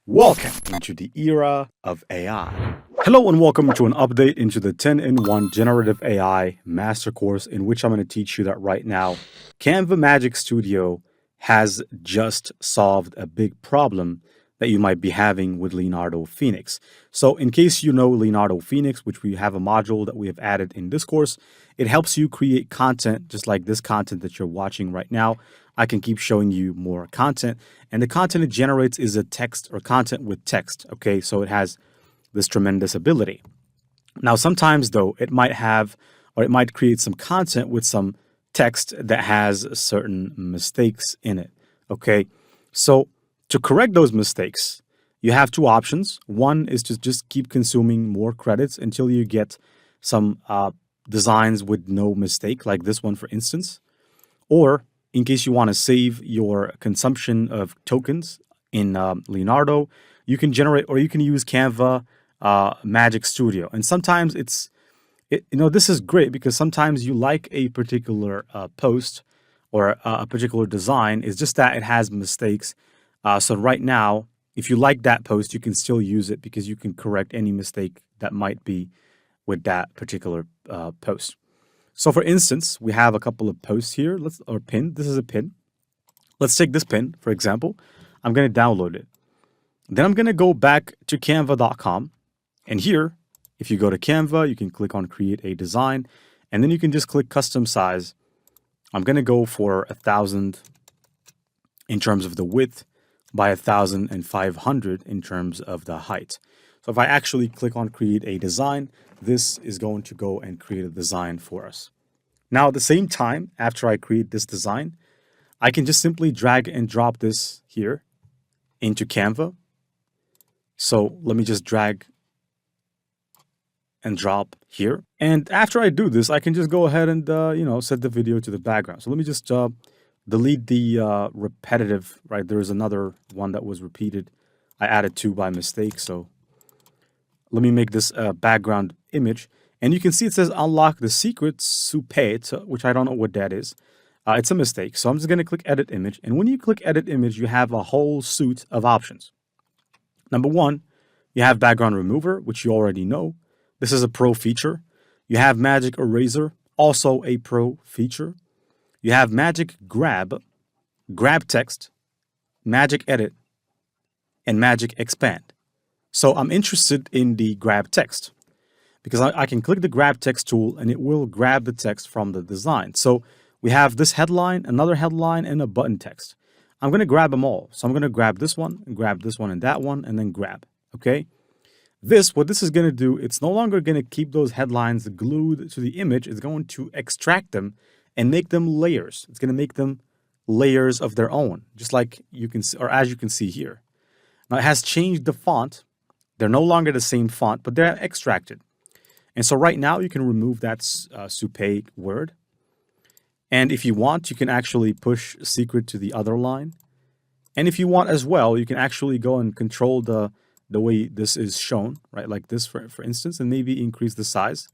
Welcome into the era of AI. Hello and welcome to an update into the 10-in-1 Generative AI Master Course, in which I'm going to teach you that right now, Canva Magic Studio has just solved a big problem that you might be having with Leonardo Phoenix. So in case you know Leonardo Phoenix, which we have a module that we have added in this course, it helps you create content just like this content that you're watching right now. I can keep showing you more content, and the content it generates is a text or content with text. Okay, so it has this tremendous ability. Now, sometimes though, it might have or it might create some content with some text that has certain mistakes in it. Okay, so to correct those mistakes, you have two options. One is to just keep consuming more credits until you get some designs with no mistake, like this one, for instance. Or in case you want to save your consumption of tokens in Leonardo, you can generate or you can use Canva Magic Studio. And sometimes this is great because sometimes you like a particular post or a particular design. It's just that it has mistakes. So right now, if you like that post, you can still use it because you can correct any mistake that might be with that particular post. So for instance, we have a couple of posts here. Pin. This is a pin. Let's take this pin, for example. I'm going to download it. Then I'm going to go back to canva.com. And here, if you go to Canva, you can click on Create a Design. And then you can just click Custom Size. I'm going to go for 1,000 in terms of the width by 1,500 in terms of the height. So if I actually click on Create a Design, this is going to go and create a design for us. Now, at the same time, after I create this design, I can just simply drag and drop this here into Canva. So let me just drag and drop here. And after I do this, I can just go ahead and, set the video to the background. So let me just delete the repetitive, right? There's another one that was repeated. I added two by mistake. So let me make this a background image. And you can see it says unlock the secret soup, which I don't know what that is. It's a mistake. So I'm just going to click edit image. And when you click edit image, you have a whole suite of options. Number one, you have background remover, which you already know. This is a pro feature. You have magic eraser, also a pro feature. You have magic grab text, magic edit, and magic expand. So I'm interested in the grab text because I can click the grab text tool and it will grab the text from the design. So we have this headline, another headline, and a button text. I'm going to grab them all. So I'm going to grab this one, and grab this one and that one, and then grab. Okay. What this is going to do, it's no longer going to keep those headlines glued to the image. It's going to extract them and make them layers. It's going to make them layers of their own, just like you can see, or as you can see here. Now it has changed the font. They're no longer the same font, but they're extracted. And so right now you can remove that soup word. And if you want, you can actually push secret to the other line. And if you want as well, you can actually go and control the way this is shown, right? Like this, for instance, and maybe increase the size.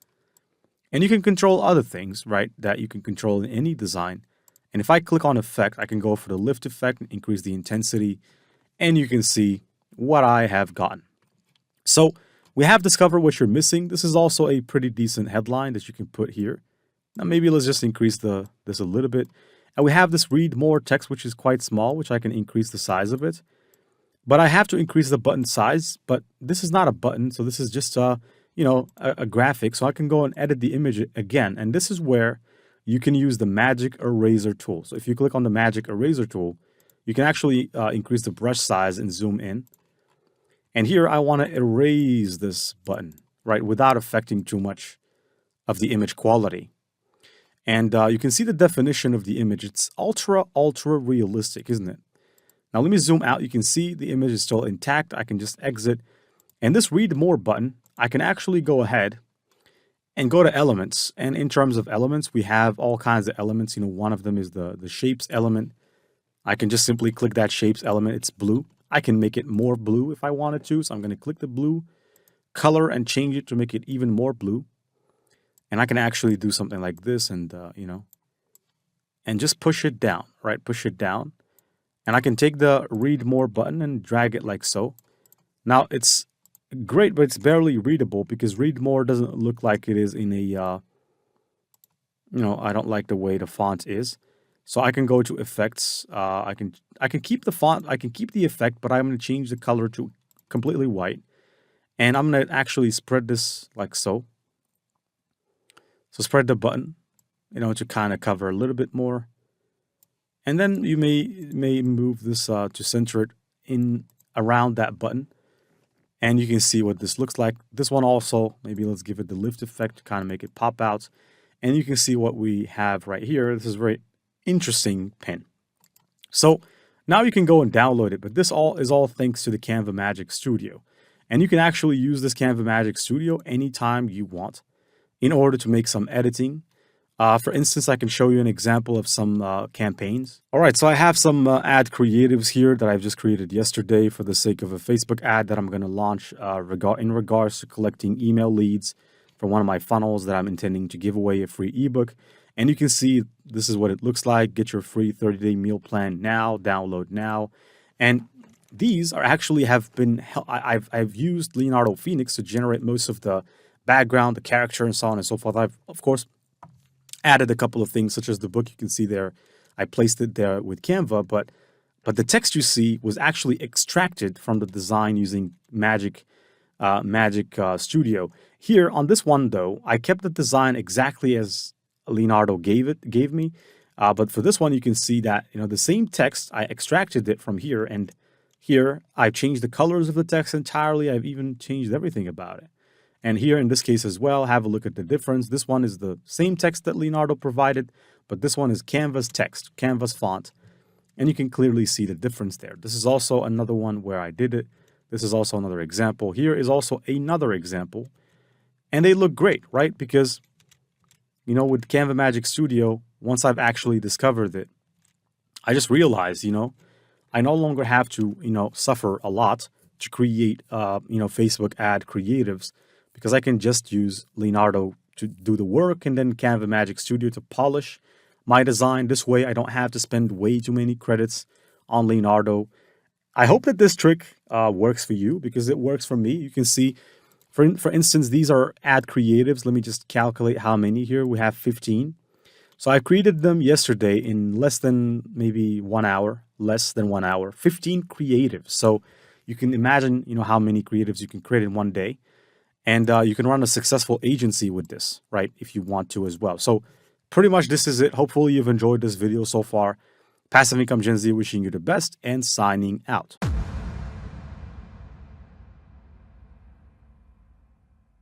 And you can control other things, right? That you can control in any design. And if I click on effect, I can go for the lift effect and increase the intensity. And you can see what I have gotten. So we have discovered what you're missing. This is also a pretty decent headline that you can put here. Now maybe let's just increase this a little bit. And we have this read more text, which is quite small, which I can increase the size of it. But I have to increase the button size, but this is not a button. So this is just a graphic. So I can go and edit the image again. And this is where you can use the magic eraser tool. So if you click on the magic eraser tool, you can actually increase the brush size and zoom in. And here I want to erase this button, right, without affecting too much of the image quality. And you can see the definition of the image. It's ultra realistic, isn't it? Now let me zoom out. You can see the image is still intact. I can just exit. And this read more button, I can actually go ahead and go to elements. And in terms of elements, we have all kinds of elements. One of them is the shapes element. I can just simply click that shapes element. It's blue. I can make it more blue if I wanted to. So I'm going to click the blue color and change it to make it even more blue. And I can actually do something like this and, and just push it down, right? Push it down. And I can take the read more button and drag it like so. Now it's great, but it's barely readable because read more doesn't look like it is in a, I don't like the way the font is. So I can go to effects. I can keep the font. I can keep the effect, but I'm going to change the color to completely white. And I'm going to actually spread this like so. So spread the button, to kind of cover a little bit more. And then you may move this to center it in around that button. And you can see what this looks like. This one also, maybe let's give it the lift effect to kind of make it pop out. And you can see what we have right here. This is a very interesting pen. So now you can go and download it, but this is all thanks to the Canva Magic Studio. And you can actually use this Canva Magic Studio anytime you want in order to make some editing. For instance, I can show you an example of some campaigns. All right, so I have some ad creatives here that I've just created yesterday for the sake of a Facebook ad that I'm going to launch in regards to collecting email leads for one of my funnels that I'm intending to give away a free ebook. And you can see this is what it looks like. Get your free 30-day meal plan now, download now. And these are actually I've used Leonardo Phoenix to generate most of the background, the character, and so on and so forth. I've, of course, added a couple of things, such as the book you can see there. I placed it there with Canva, but the text you see was actually extracted from the design using Magic Studio. Here on this one, though, I kept the design exactly as Leonardo gave me. But for this one, you can see that the same text, I extracted it from here, and here I've changed the colors of the text entirely. I've even changed everything about it. And here in this case as well, have a look at the difference. This one is the same text that Leonardo provided, but this one is Canva's text, Canva's font. And you can clearly see the difference there. This is also another one where I did it. This is also another example. Here is also another example. And they look great, right? Because, with Canva Magic Studio, once I've actually discovered it, I just realized, I no longer have to, suffer a lot to create, Facebook ad creatives, because I can just use Leonardo to do the work and then Canva Magic Studio to polish my design. This way, I don't have to spend way too many credits on Leonardo. I hope that this trick works for you, because it works for me. You can see, for instance, these are ad creatives. Let me just calculate how many here. We have 15. So I created them yesterday in less than maybe 1 hour, 15 creatives. So you can imagine, how many creatives you can create in one day. And you can run a successful agency with this, right, if you want to as well. So pretty much this is it. Hopefully you've enjoyed this video so far. Passive Income Gen Z wishing you the best and signing out.